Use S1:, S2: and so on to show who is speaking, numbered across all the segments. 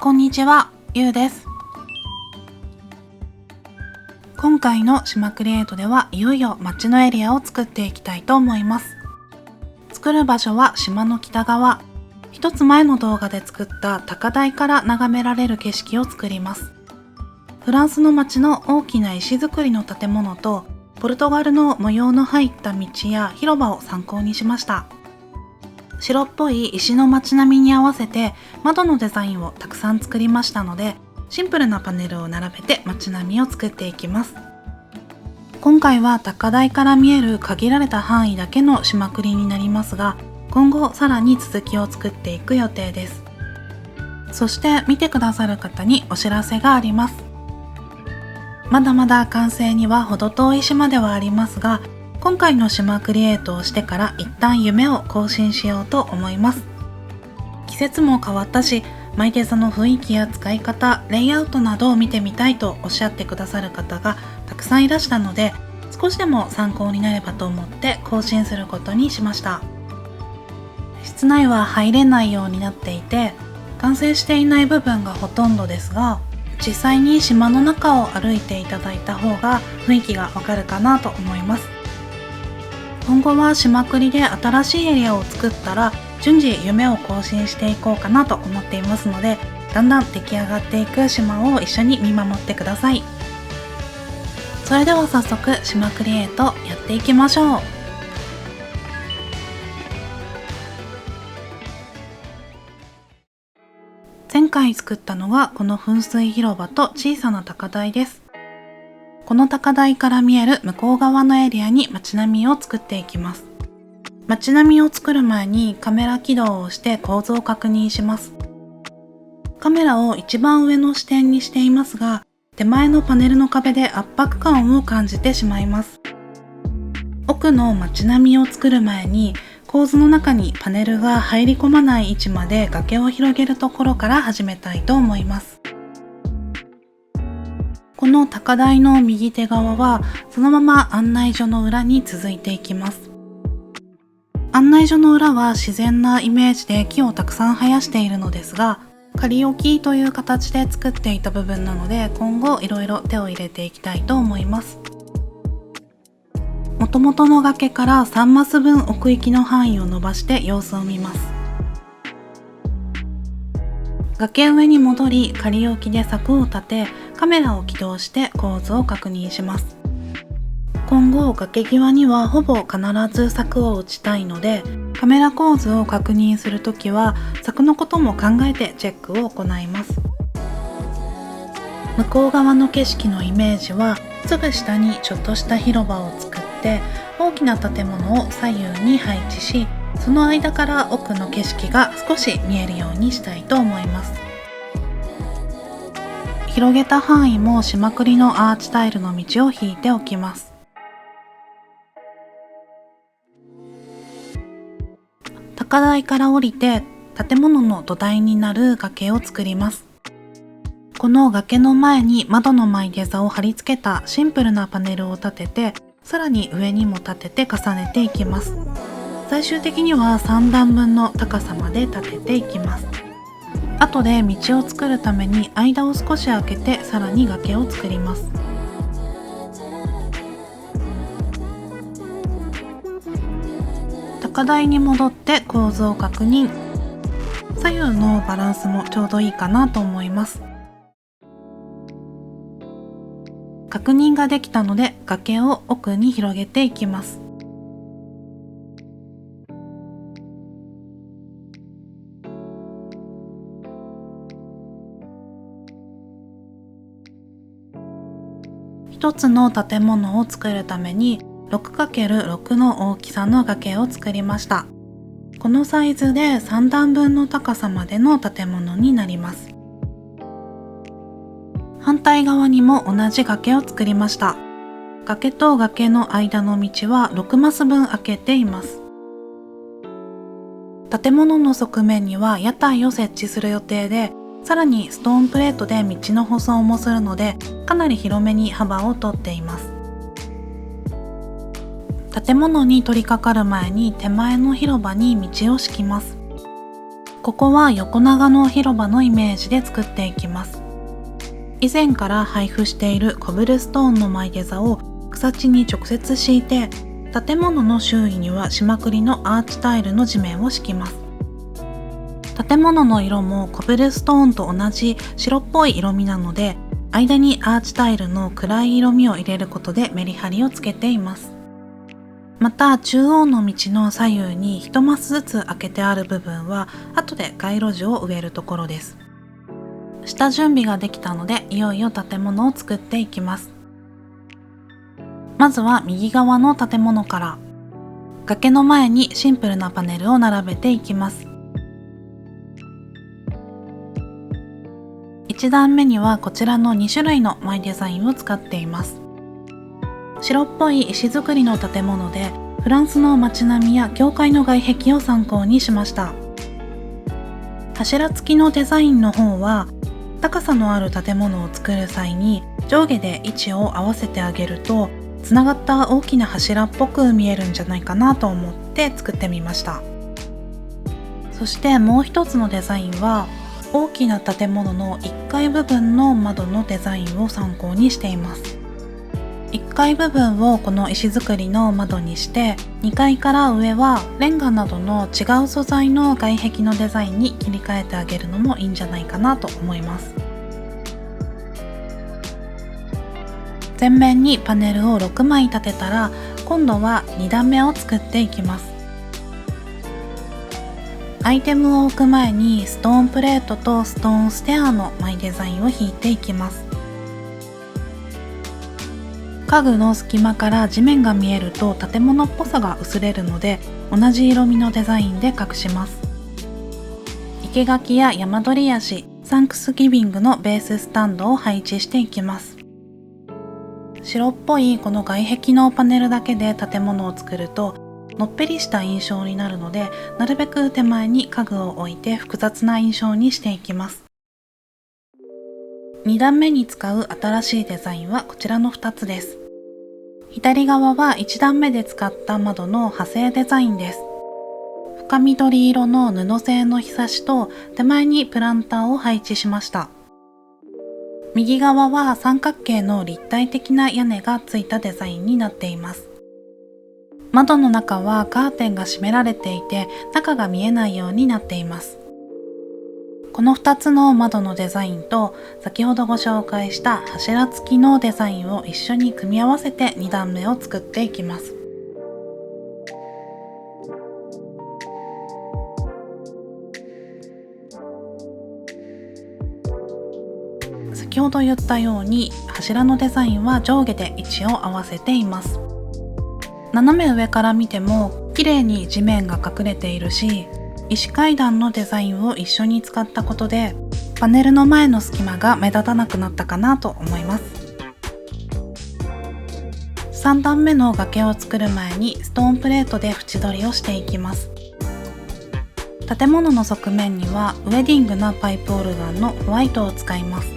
S1: こんにちは、ゆうです。今回の島クリエイトではいよいよ街のエリアを作っていきたいと思います。作る場所は島の北側。一つ前の動画で作った高台から眺められる景色を作ります。フランスの街の大きな石造りの建物とポルトガルの模様の入った道や広場を参考にしました。白っぽい石の街並みに合わせて窓のデザインをたくさん作りましたので、シンプルなパネルを並べて街並みを作っていきます。今回は高台から見える限られた範囲だけの島クリになりますが、今後さらに続きを作っていく予定です。そして見てくださる方にお知らせがあります。まだまだ完成には程遠い島ではありますが、今回の島クリエイトをしてから一旦夢を更新しようと思います。季節も変わったし、マイデザの雰囲気や使い方、レイアウトなどを見てみたいとおっしゃってくださる方がたくさんいらしたので、少しでも参考になればと思って更新することにしました。室内は入れないようになっていて、完成していない部分がほとんどですが、実際に島の中を歩いていただいた方が雰囲気がわかるかなと思います。今後は島クリで新しいエリアを作ったら順次夢を更新していこうかなと思っていますので、だんだん出来上がっていく島を一緒に見守ってください。それでは早速島クリエイトやっていきましょう。前回作ったのがこの噴水広場と小さな高台です。この高台から見える向こう側のエリアに街並みを作っていきます。街並みを作る前にカメラ起動をして構造を確認します。カメラを一番上の視点にしていますが、手前のパネルの壁で圧迫感を感じてしまいます。奥の街並みを作る前に構図の中にパネルが入り込まない位置まで崖を広げるところから始めたいと思います。この高台の右手側はそのまま案内所の裏に続いていきます。案内所の裏は自然なイメージで木をたくさん生やしているのですが、仮置きという形で作っていた部分なので、今後いろいろ手を入れていきたいと思います。元々の崖から3マス分奥行きの範囲を伸ばして様子を見ます。崖上に戻り、仮置きで柵を立て、カメラを起動して構図を確認します。今後崖際にはほぼ必ず柵を打ちたいので、カメラ構図を確認するときは柵のことも考えてチェックを行います。向こう側の景色のイメージは、すぐ下にちょっとした広場を作って大きな建物を左右に配置し、その間から奥の景色が少し見えるようにしたいと思います。広げた範囲も島クリのアーチタイルの道を引いておきます。高台から降りて建物の土台になる崖を作ります。この崖の前に窓の前下座を貼り付けたシンプルなパネルを立てて、さらに上にも立てて重ねていきます。最終的には3段分の高さまで立てていきます。後で道を作るために間を少し開けてさらに崖を作ります。高台に戻って構図を確認。左右のバランスもちょうどいいかなと思います。確認ができたので崖を奥に広げていきます。一つの建物を作るために 6×6 の大きさの崖を作りました。このサイズで3段分の高さまでの建物になります。反対側にも同じ崖を作りました。崖と崖の間の道は6マス分開けています。建物の側面には屋台を設置する予定で、さらにストーンプレートで道の舗装もするので、かなり広めに幅を取っています。建物に取り掛かる前に手前の広場に道を敷きます。ここは横長の広場のイメージで作っていきます。以前から配布しているコブルストーンの舞下座を草地に直接敷いて、建物の周囲には島栗のアーチタイルの地面を敷きます。建物の色もコブルストーンと同じ白っぽい色味なので、間にアーチタイルの暗い色味を入れることでメリハリをつけています。また中央の道の左右に1マスずつ開けてある部分は後で街路樹を植えるところです。下準備ができたので、いよいよ建物を作っていきます。まずは右側の建物から、崖の前にシンプルなパネルを並べていきます。1段目にはこちらの2種類のマイデザインを使っています。白っぽい石造りの建物で、フランスの街並みや教会の外壁を参考にしました。柱付きのデザインの方は、高さのある建物を作る際に上下で位置を合わせてあげると、つながった大きな柱っぽく見えるんじゃないかなと思って作ってみました。そしてもう一つのデザインは、大きな建物の1階部分の窓のデザインを参考にしています。1階部分をこの石造りの窓にして、2階から上はレンガなどの違う素材の外壁のデザインに切り替えてあげるのもいいんじゃないかなと思います。前面にパネルを6枚立てたら、今度は2段目を作っていきます。アイテムを置く前にストーンプレートとストーンステアのマイデザインを引いていきます。家具の隙間から地面が見えると建物っぽさが薄れるので、同じ色味のデザインで隠します。生垣や山鳥足、サンクスギビングのベーススタンドを配置していきます。白っぽいこの外壁のパネルだけで建物を作るとのっぺりした印象になるので、なるべく手前に家具を置いて複雑な印象にしていきます。2段目に使う新しいデザインはこちらの2つです。左側は1段目で使った窓の派生デザインです。深緑色の布製のひさしと手前にプランターを配置しました。右側は三角形の立体的な屋根がついたデザインになっています。窓の中はカーテンが閉められていて、中が見えないようになっています。この2つの窓のデザインと先ほどご紹介した柱付きのデザインを一緒に組み合わせて2段目を作っていきます。先ほど言ったように柱のデザインは上下で位置を合わせています。斜め上から見ても綺麗に地面が隠れているし、石階段のデザインを一緒に使ったことでパネルの前の隙間が目立たなくなったかなと思います。3段目の崖を作る前にストーンプレートで縁取りをしていきます。建物の側面にはウェディングなパイプオルガンのホワイトを使います。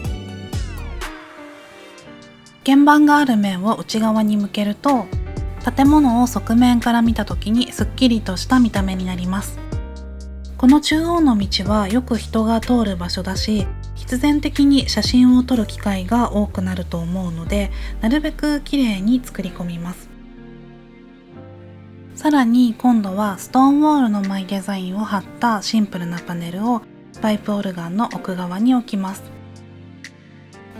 S1: 鍵盤がある面を内側に向けると、建物を側面から見た時にすっきりとした見た目になります。この中央の道はよく人が通る場所だし、必然的に写真を撮る機会が多くなると思うので、なるべく綺麗に作り込みます。さらに今度はストーンウォールのマイデザインを貼ったシンプルなパネルをパイプオルガンの奥側に置きます。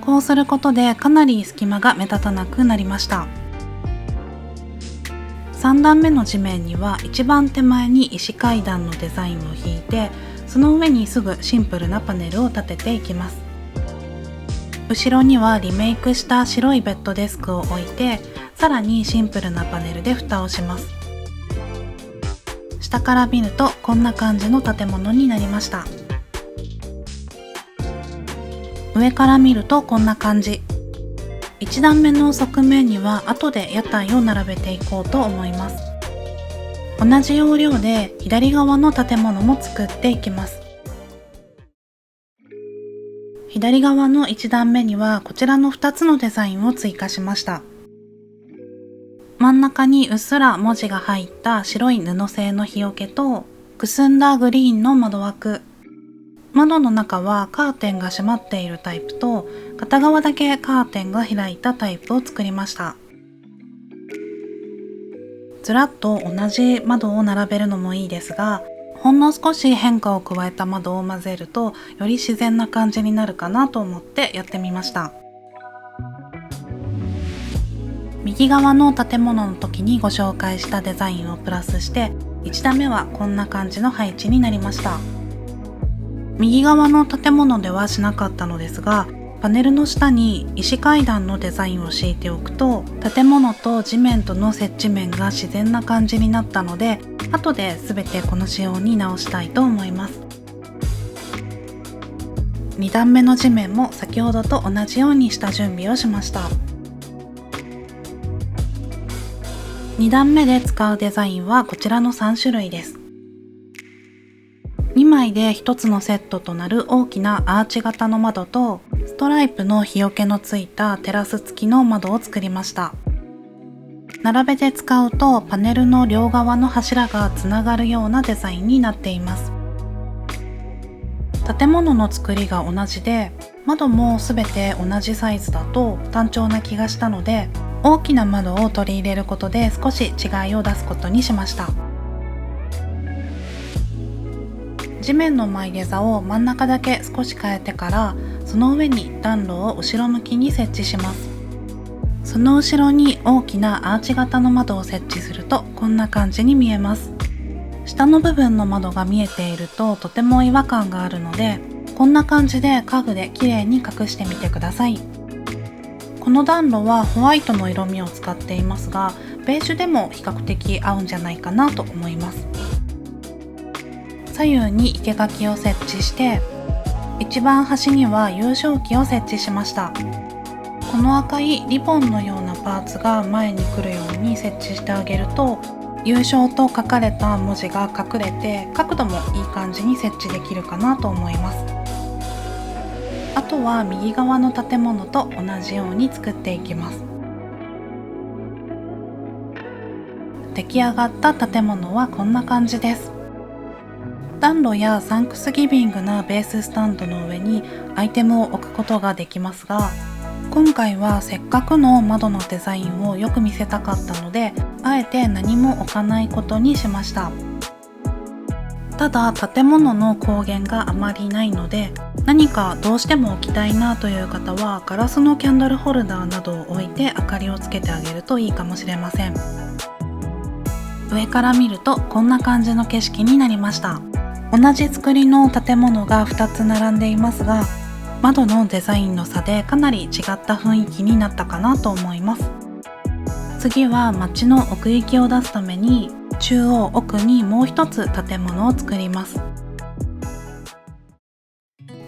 S1: こうすることでかなり隙間が目立たなくなりました。3段目の地面には一番手前に石階段のデザインを引いて、その上にすぐシンプルなパネルを立てていきます。後ろにはリメイクした白いベッドデスクを置いて、さらにシンプルなパネルで蓋をします。下から見るとこんな感じの建物になりました。上から見るとこんな感じ。1段目の側面には後で屋台を並べていこうと思います。同じ要領で左側の建物も作っていきます。左側の1段目にはこちらの2つのデザインを追加しました。真ん中にうっすら文字が入った白い布製の日よけと、くすんだグリーンの窓枠、窓の中はカーテンが閉まっているタイプと片側だけカーテンが開いたタイプを作りました。ずらっと同じ窓を並べるのもいいですが、ほんの少し変化を加えた窓を混ぜるとより自然な感じになるかなと思ってやってみました。右側の建物の時にご紹介したデザインをプラスして1段目はこんな感じの配置になりました。右側の建物ではしなかったのですが、パネルの下に石階段のデザインを敷いておくと建物と地面との接地面が自然な感じになったので、後で全てこの仕様に直したいと思います。2段目の地面も先ほどと同じようにした準備をしました。2段目で使うデザインはこちらの3種類です。2枚で1つのセットとなる大きなアーチ型の窓とストライプの日よけのついたテラス付きの窓を作りました。並べて使うとパネルの両側の柱がつながるようなデザインになっています。建物の作りが同じで窓も全て同じサイズだと単調な気がしたので、大きな窓を取り入れることで少し違いを出すことにしました。地面の前下座を真ん中だけ少し変えてからその上に暖炉を後ろ向きに設置します。その後ろに大きなアーチ型の窓を設置するとこんな感じに見えます。下の部分の窓が見えているととても違和感があるので、こんな感じで家具で綺麗に隠してみてください。この暖炉はホワイトの色味を使っていますが、ベージュでも比較的合うんじゃないかなと思います。左右に生垣を設置して、一番端には優勝旗を設置しました。この赤いリボンのようなパーツが前に来るように設置してあげると、優勝と書かれた文字が隠れて角度もいい感じに設置できるかなと思います。あとは右側の建物と同じように作っていきます。出来上がった建物はこんな感じです。暖炉やサンクスギビングなベーススタンドの上にアイテムを置くことができますが、今回はせっかくの窓のデザインをよく見せたかったので、あえて何も置かないことにしました。ただ建物の光源があまりないので、何かどうしても置きたいなという方はガラスのキャンドルホルダーなどを置いて明かりをつけてあげるといいかもしれません。上から見るとこんな感じの景色になりました。同じ作りの建物が2つ並んでいますが、窓のデザインの差でかなり違った雰囲気になったかなと思います。次は街の奥行きを出すために中央奥にもう一つ建物を作ります。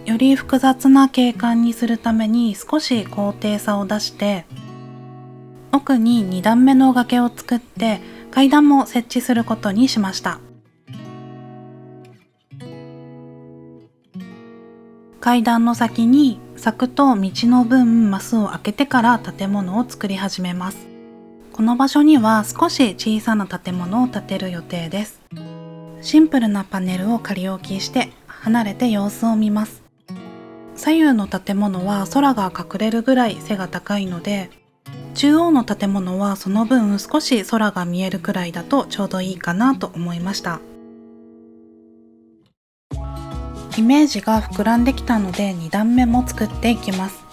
S1: より複雑な景観にするために少し高低差を出して、奥に2段目の崖を作って階段も設置することにしました。階段の先に柵と道の分マスを開けてから建物を作り始めます。この場所には少し小さな建物を建てる予定です。シンプルなパネルを仮置きして離れて様子を見ます。左右の建物は空が隠れるぐらい背が高いので、中央の建物はその分少し空が見えるくらいだとちょうどいいかなと思いました。イメージが膨らんできたので2段目も作っていきます。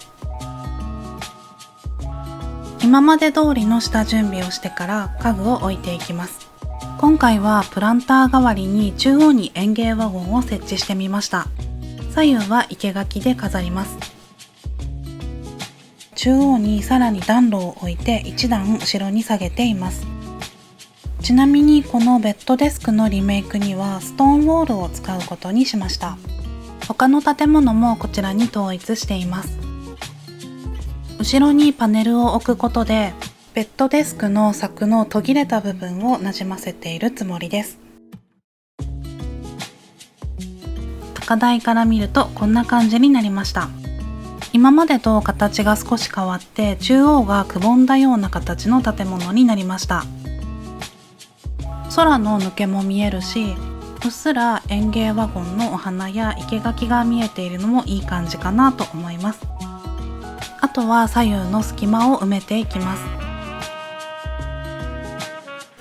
S1: 今まで通りの下準備をしてから家具を置いていきます。今回はプランター代わりに中央に園芸ワゴンを設置してみました。左右は生垣で飾ります。中央にさらに暖炉を置いて一段後ろに下げています。ちなみにこのベッドデスクのリメイクにはストーンウォールを使うことにしました。他の建物もこちらに統一しています。後ろにパネルを置くことでベッドデスクの柵の途切れた部分をなじませているつもりです。高台から見るとこんな感じになりました。今までと形が少し変わって中央がくぼんだような形の建物になりました。空の抜けも見えるし、っすら園芸ワゴンのお花や生垣が見えているのもいい感じかなと思います。あとは左右の隙間を埋めていきます。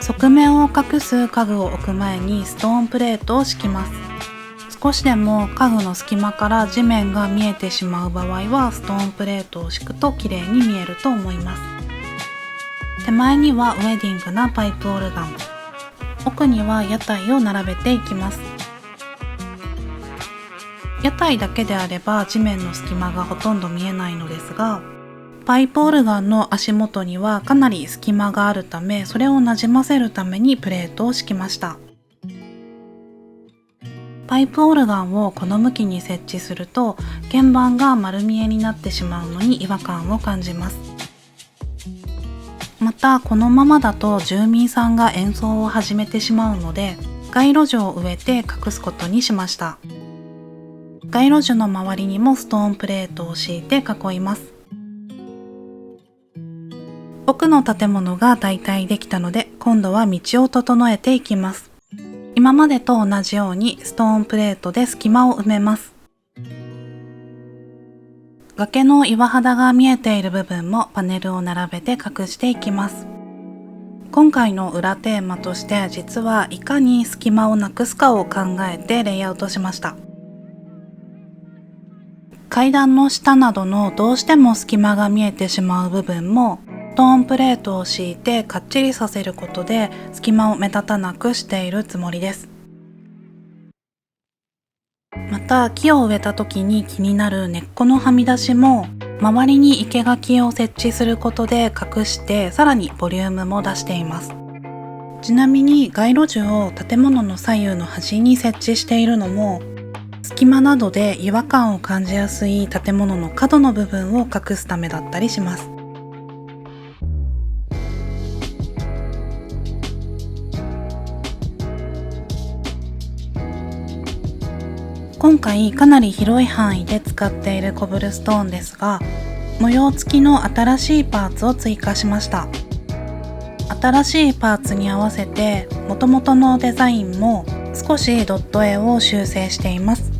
S1: 側面を隠す家具を置く前にストーンプレートを敷きます。少しでも家具の隙間から地面が見えてしまう場合はストーンプレートを敷くと綺麗に見えると思います。手前にはウェディングなパイプオルガン、奥には屋台を並べていきます。屋台だけであれば地面の隙間がほとんど見えないのですが、パイプオルガンの足元にはかなり隙間があるため、それをなじませるためにプレートを敷きました。パイプオルガンをこの向きに設置すると鍵盤が丸見えになってしまうのに違和感を感じます。またこのままだと住民さんが演奏を始めてしまうので、街路樹を植えて隠すことにしました。街路樹の周りにもストーンプレートを敷いて囲います。奥の建物がだいたいできたので、今度は道を整えていきます。今までと同じようにストーンプレートで隙間を埋めます。崖の岩肌が見えている部分もパネルを並べて隠していきます。今回の裏テーマとして実はいかに隙間をなくすかを考えてレイアウトしました。階段の下などのどうしても隙間が見えてしまう部分もストーンプレートを敷いてかっちりさせることで隙間を目立たなくしているつもりです。また木を植えた時に気になる根っこのはみ出しも周りに生垣を設置することで隠してさらにボリュームも出しています。ちなみに街路樹を建物の左右の端に設置しているのも隙間などで違和感を感じやすい建物の角の部分を隠すためだったりします。今回かなり広い範囲で使っているコブルストーンですが、模様付きの新しいパーツを追加しました。新しいパーツに合わせて元々のデザインも少しドット絵を修正しています。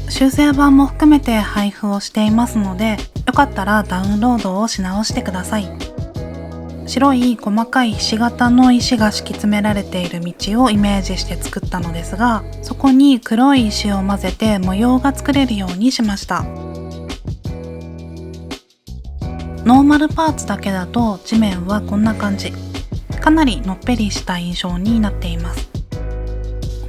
S1: 修正版も含めて配布をしていますので、よかったらダウンロードをし直してください。白い細かいひし形の石が敷き詰められている道をイメージして作ったのですが、そこに黒い石を混ぜて模様が作れるようにしました。ノーマルパーツだけだと地面はこんな感じ。かなりのっぺりした印象になっています。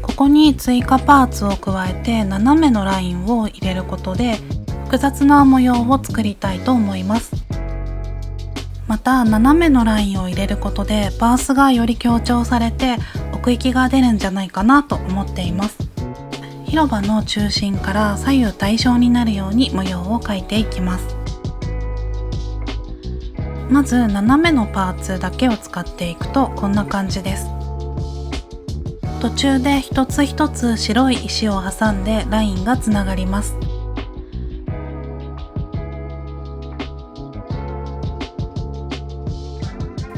S1: ここに追加パーツを加えて斜めのラインを入れることで複雑な模様を作りたいと思います。また斜めのラインを入れることでバースがより強調されて奥行きが出るんじゃないかなと思っています。広場の中心から左右対称になるように模様を描いていきます。まず斜めのパーツだけを使っていくとこんな感じです。途中で一つ一つ白い石を挟んでラインがつながります。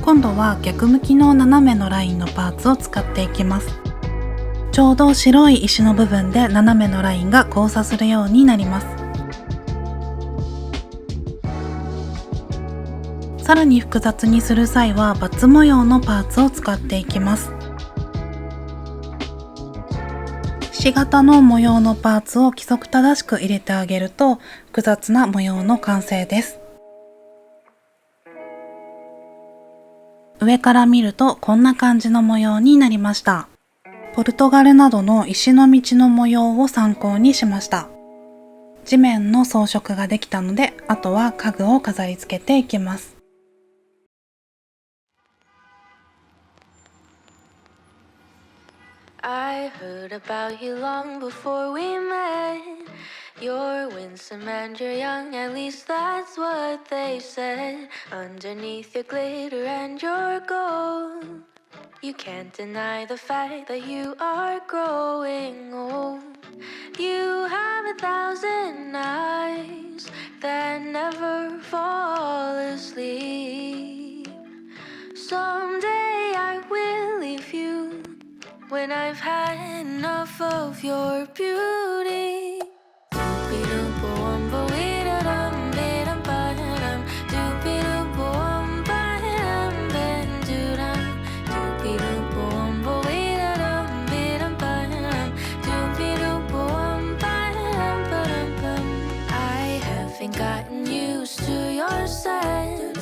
S1: 今度は逆向きの斜めのラインのパーツを使っていきます。ちょうど白い石の部分で斜めのラインが交差するようになります。さらに複雑にする際はバツ模様のパーツを使っていきます。ひし形の模様のパーツを規則正しく入れてあげると複雑な模様の完成です。上から見るとこんな感じの模様になりました。ポルトガルなどの石の道の模様を参考にしました。地面の装飾ができたので、あとは家具を飾り付けていきます。
S2: I heard about you long before we met. You're winsome and you're young, at least that's what they said. Underneath your glitter and your gold, you can't deny the fact that you are growing old. You have 1,000 eyes that never fall asleep. Someday I will leave you when I've had enough of your beauty. I haven't gotten used to your scent.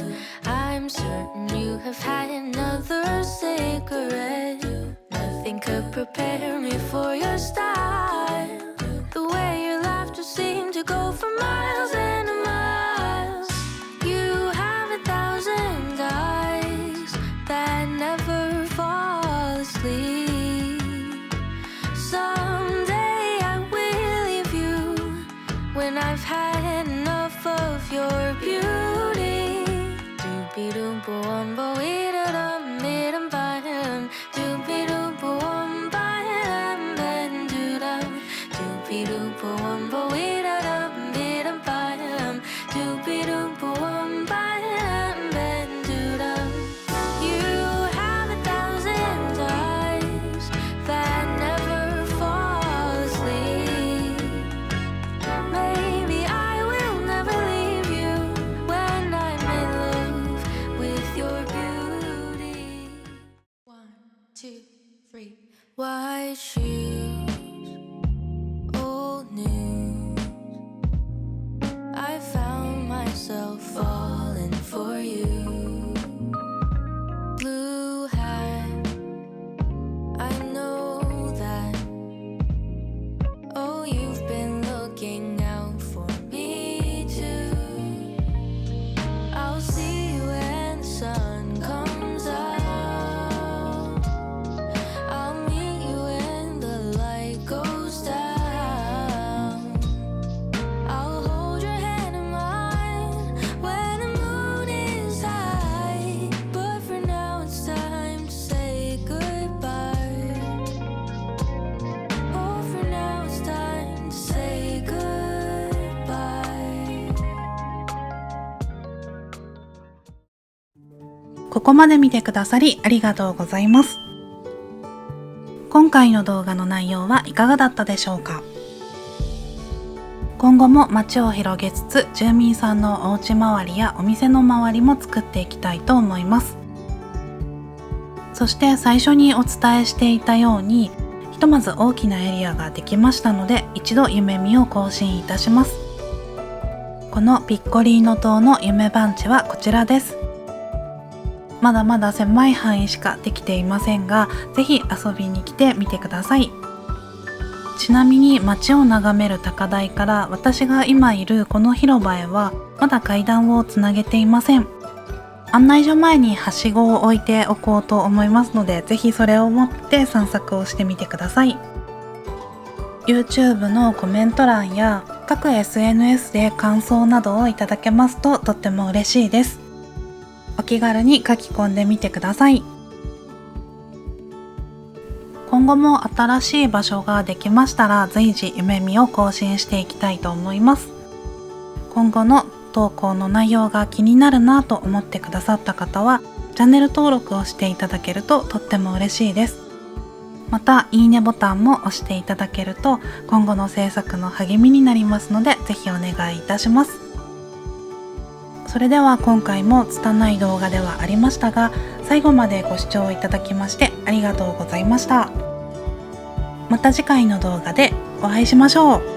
S2: I'm certain you have had another cigarette. Nothing could prepare me for your style. The way your laughter seemed to go for miles and miles. You have 1,000 eyes that never fall asleep. Someday I will leave you when I've had enough of your beauty. White shoes, old news. I found myself falling for you. Blue hat, I know that. Oh, you've been looking out for me too. I'll see you when the sun comes out.
S1: ここまで見てくださりありがとうございます。今回の動画の内容はいかがだったでしょうか。今後も街を広げつつ、住民さんのお家周りやお店の周りも作っていきたいと思います。そして最初にお伝えしていたように、ひとまず大きなエリアができましたので、一度夢見を更新いたします。このピッコリーノ島の夢番地はこちらです。まだまだ狭い範囲しかできていませんが、ぜひ遊びに来てみてください。ちなみに街を眺める高台から私が今いるこの広場へはまだ階段をつなげていません。案内所前にはしごを置いておこうと思いますので、ぜひそれを持って散策をしてみてください。YouTube のコメント欄や各 SNS で感想などをいただけますととっても嬉しいです。お気軽に書き込んでみてください。今後も新しい場所ができましたら随時夢見を更新していきたいと思います。今後の投稿の内容が気になるなと思ってくださった方はチャンネル登録をしていただけるととっても嬉しいです。またいいねボタンも押していただけると今後の制作の励みになりますので、ぜひお願いいたします。それでは今回も拙い動画ではありましたが、最後までご視聴いただきましてありがとうございました。また次回の動画でお会いしましょう。